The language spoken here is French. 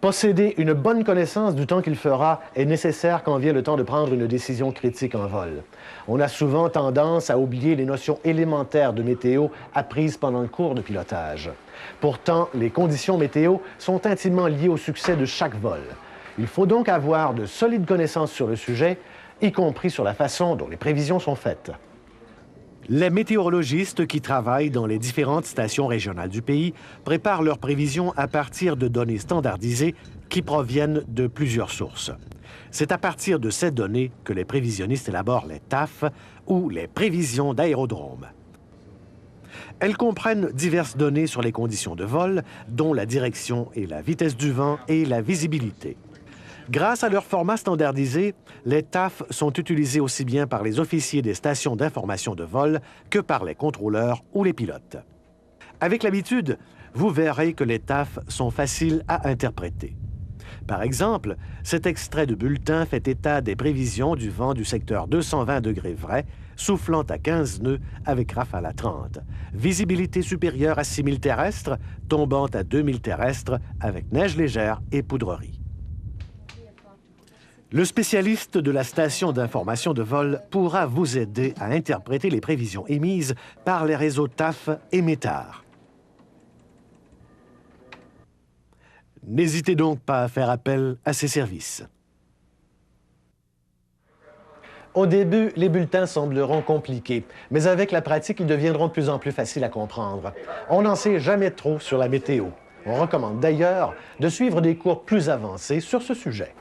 Posséder une bonne connaissance du temps qu'il fera est nécessaire quand vient le temps de prendre une décision critique en vol. On a souvent tendance à oublier les notions élémentaires de météo apprises pendant le cours de pilotage. Pourtant, les conditions météo sont intimement liées au succès de chaque vol. Il faut donc avoir de solides connaissances sur le sujet, y compris sur la façon dont les prévisions sont faites. Les météorologistes qui travaillent dans les différentes stations régionales du pays préparent leurs prévisions à partir de données standardisées qui proviennent de plusieurs sources. C'est à partir de ces données que les prévisionnistes élaborent les TAF ou les prévisions d'aérodrome. Elles comprennent diverses données sur les conditions de vol, dont la direction et la vitesse du vent et la visibilité. Grâce à leur format standardisé, les TAF sont utilisés aussi bien par les officiers des stations d'information de vol que par les contrôleurs ou les pilotes. Avec l'habitude, vous verrez que les TAF sont faciles à interpréter. Par exemple, cet extrait de bulletin fait état des prévisions du vent du secteur 220 degrés vrai, soufflant à 15 nœuds avec rafale à 30. Visibilité supérieure à 6000 terrestres, tombant à 2000 terrestres avec neige légère et poudrerie. Le spécialiste de la station d'information de vol pourra vous aider à interpréter les prévisions émises par les réseaux TAF et METAR. N'hésitez donc pas à faire appel à ces services. Au début, les bulletins sembleront compliqués, mais avec la pratique, ils deviendront de plus en plus faciles à comprendre. On n'en sait jamais trop sur la météo. On recommande d'ailleurs de suivre des cours plus avancés sur ce sujet.